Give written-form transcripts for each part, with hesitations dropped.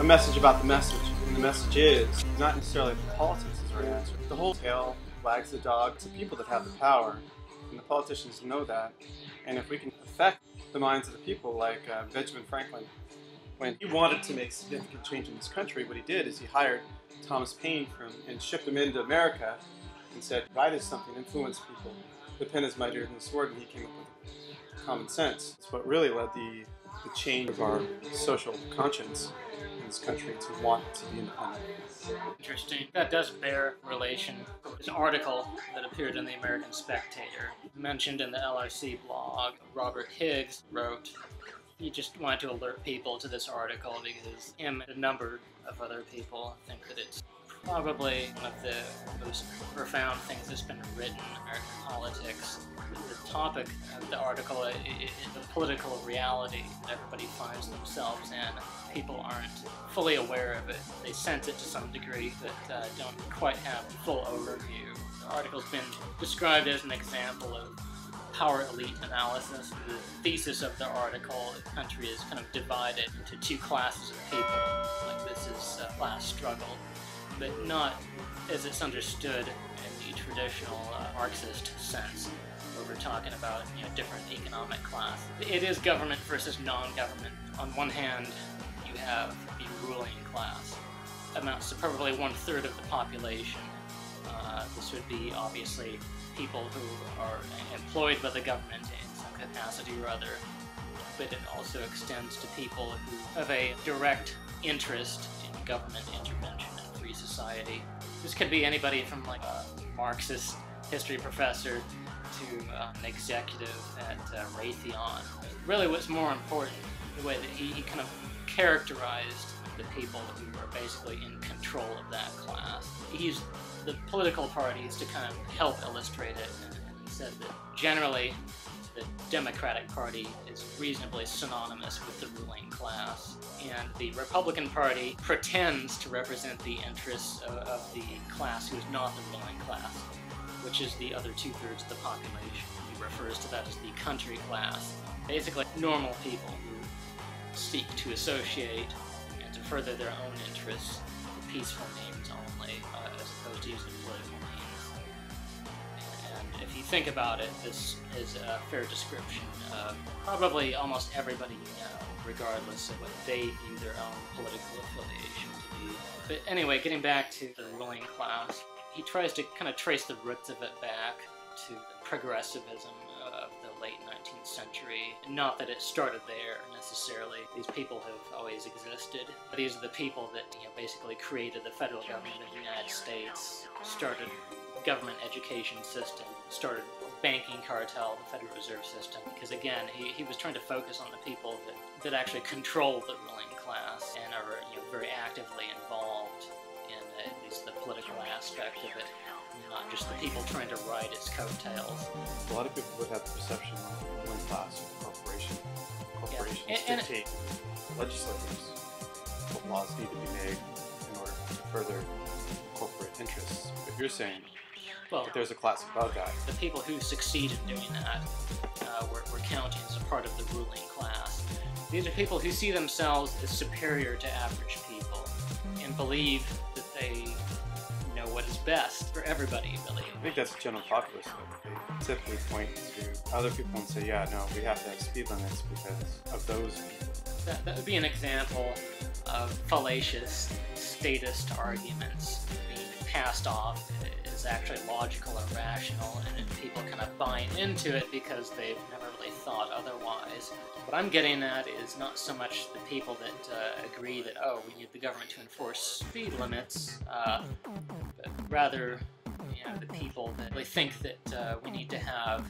message about the message, and the message is not necessarily that politics is the right answer. The whole tail wags the dog. It's the people that have the power, and the politicians know that. And if we can affect the minds of the people, like Benjamin Franklin, when he wanted to make significant change in this country, what he did is he hired Thomas Paine and shipped him into America and said, write us something, influence people. The pen is mightier than the sword, and he came up with common sense. It's what really led the change of our social conscience in this country to want to be independent. Interesting. That does bear relation to an article that appeared in the American Spectator. Mentioned in the LRC blog, Robert Higgs wrote, he just wanted to alert people to this article because him and a number of other people think that it's probably one of the most profound things that's been written in American politics. The topic of the article is the political reality that everybody finds themselves in. People aren't fully aware of it. They sense it to some degree, but don't quite have a full overview. The article's been described as an example of power elite analysis. The thesis of the article, the country is kind of divided into two classes of people. Like this is a class struggle, but not as it's understood in the traditional Marxist sense, where we're talking about different economic class. It is government versus non-government. On one hand, you have the ruling class, amounts to probably 1/3 of the population. This would be obviously people who are employed by the government in some capacity or other, but it also extends to people who have a direct interest in government intervention in free society. This could be anybody from like a Marxist history professor to an executive at Raytheon. Really what's more important, the way that he kind of characterized the people who are basically in control of that class. He used the political parties to kind of help illustrate it, and he said that generally the Democratic Party is reasonably synonymous with the ruling class, and the Republican Party pretends to represent the interests of the class who is not the ruling class, which is the other 2/3 of the population. He refers to that as the country class. Basically, normal people who seek to associate and to further their own interests with peaceful means only, as opposed to using political means. And if you think about it, this is a fair description of probably almost everybody you know, regardless of what they view their own political affiliation to be. But anyway, getting back to the ruling class, he tries to kind of trace the roots of it back to the progressivism of the late 19th century. Not that it started there necessarily. These people have always existed. These are the people that basically created the federal government of the United States, started government education system, started banking cartel, the Federal Reserve System, because again, he was trying to focus on the people that actually control the ruling class and are very actively involved in at least the political aspect of it, not just the people trying to ride its coattails. A lot of people would have the perception of the ruling class or corporations dictate legislators what laws need to be made in order to further corporate interests. But you're saying that there's a class above that. The people who succeed in doing that, we're counting as a part of the ruling class. These are people who see themselves as superior to average people and believe that they know what is best for everybody, really. I think that's general populace. They typically point to other people and say, yeah, no, we have to have speed limits because of those people. That would be an example of fallacious statist arguments being passed off as actually logical or rational, and people kind of buying into it because they've never really thought otherwise. What I'm getting at is not so much the people that agree that, oh, we need the government to enforce speed limits, but rather the people that really think that we need to have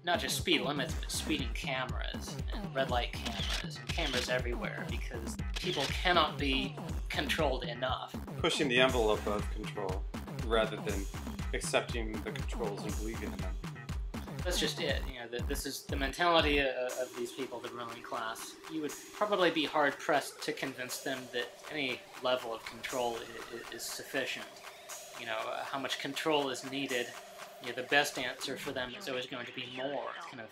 not just speed limits, but speeding cameras and red light cameras and cameras everywhere, because people cannot be controlled enough. Pushing the envelope of control rather than accepting the controls and believing in them. That's just it. This is the mentality of these people, the ruling class. You would probably be hard-pressed to convince them that any level of control is sufficient. How much control is needed. The best answer for them is always going to be more. It's kind of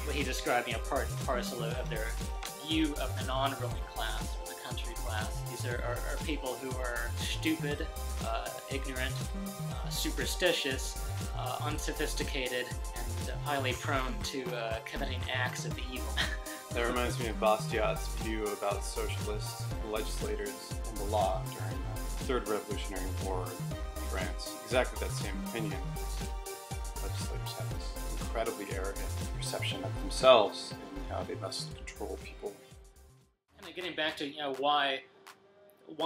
what he described, part and parcel of their view of the non-ruling class, the country class. These are people who are stupid, ignorant, superstitious, unsophisticated, and highly prone to committing acts of evil. That reminds me of Bastiat's view about socialist legislators and the law during the Third Revolutionary War in France. Exactly that same opinion. Legislators have this incredibly arrogant perception of themselves and how they must control people. And getting back to why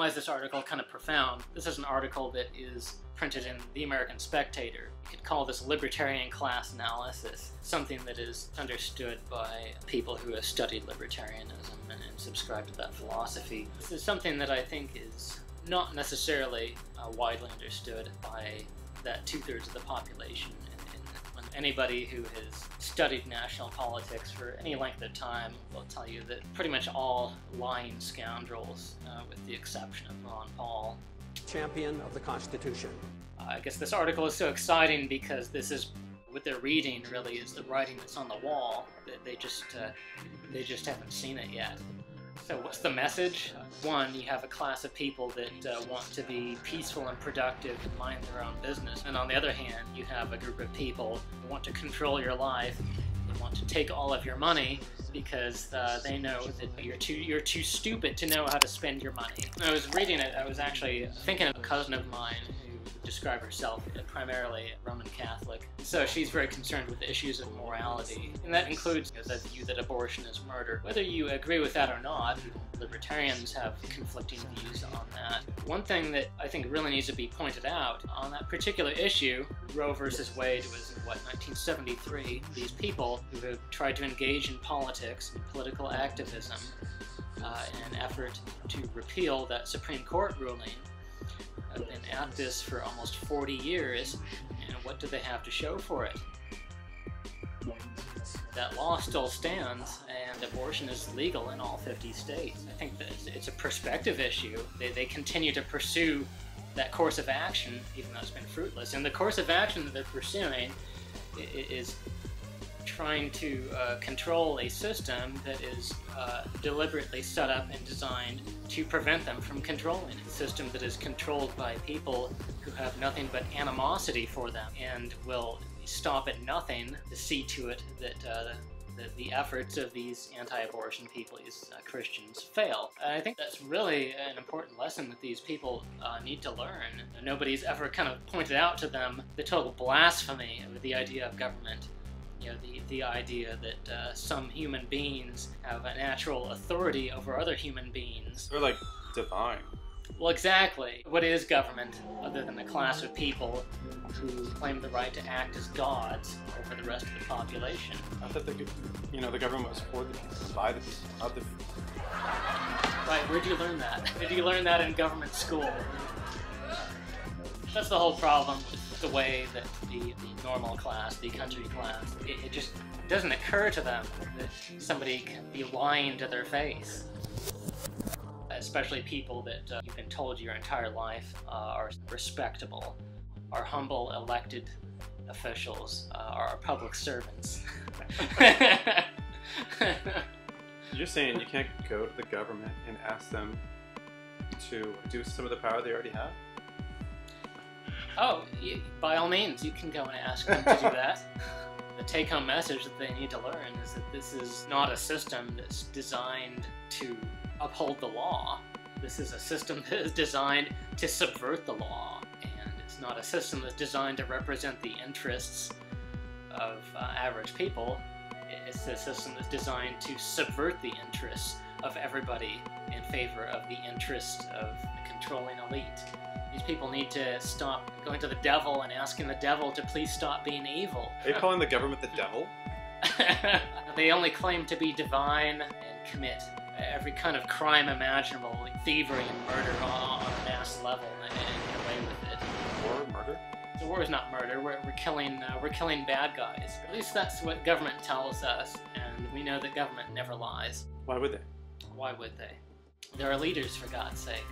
is this article kind of profound? This is an article that is printed in the American Spectator. You could call this libertarian class analysis, something that is understood by people who have studied libertarianism and subscribe to that philosophy. This is something that I think is not necessarily widely understood by that 2/3 of the population. And anybody who has studied national politics for any length of time will tell you that pretty much all lying scoundrels, with the exception of Ron Paul. Champion of the Constitution. I guess this article is so exciting because this is what they're reading really is the writing that's on the wall. They just haven't seen it yet. So what's the message? One, you have a class of people that want to be peaceful and productive and mind their own business. And on the other hand, you have a group of people who want to control your life, they want to take all of your money because they know that you're too stupid to know how to spend your money. When I was reading it, I was actually thinking of a cousin of mine who described herself primarily Roman Catholic. So she's very concerned with the issues of morality, and that includes the view that abortion is murder. Whether you agree with that or not, libertarians have conflicting views on that. One thing that I think really needs to be pointed out on that particular issue, Roe versus Wade was in 1973. These people who have tried to engage in politics and political activism in an effort to repeal that Supreme Court ruling have been at this for almost 40 years, and what do they have to show for it? That law still stands, and abortion is legal in all 50 states. I think that it's a perspective issue. They continue to pursue that course of action, even though it's been fruitless. And the course of action that they're pursuing is trying to control a system that is deliberately set up and designed to prevent them from controlling it. A system that is controlled by people who have nothing but animosity for them and will stop at nothing to see to it that the efforts of these anti-abortion people, these Christians, fail. And I think that's really an important lesson that these people need to learn. Nobody's ever kind of pointed out to them the total blasphemy of the idea of government. The idea that some human beings have a natural authority over other human beings. They're like divine. Well, exactly. What is government other than a class of people who claim the right to act as gods over the rest of the population? Not that they could, the government was for the people, by the people, of the people. Right, where'd you learn that? Did you learn that in government school? That's the whole problem with the way that the normal class, the country class, it just doesn't occur to them that somebody can be lying to their face. Especially people that you've been told your entire life are respectable, are humble elected officials, are public servants. You're saying you can't go to the government and ask them to do some of the power they already have? Oh, by all means, you can go and ask them to do that. The take-home message that they need to learn is that this is not a system that's designed to uphold the law. This is a system that is designed to subvert the law, and it's not a system that's designed to represent the interests of average people. It's a system that's designed to subvert the interests of everybody in favor of the interests of the controlling elite. These people need to stop going to the devil and asking the devil to please stop being evil. Are you calling the government the devil? They only claim to be divine and commit every kind of crime imaginable, like thievery and murder on a mass level, and get away with it. War, murder? The war is not murder. We're killing bad guys. At least that's what government tells us, and we know that government never lies. Why would they? Why would they? There are leaders, for God's sake.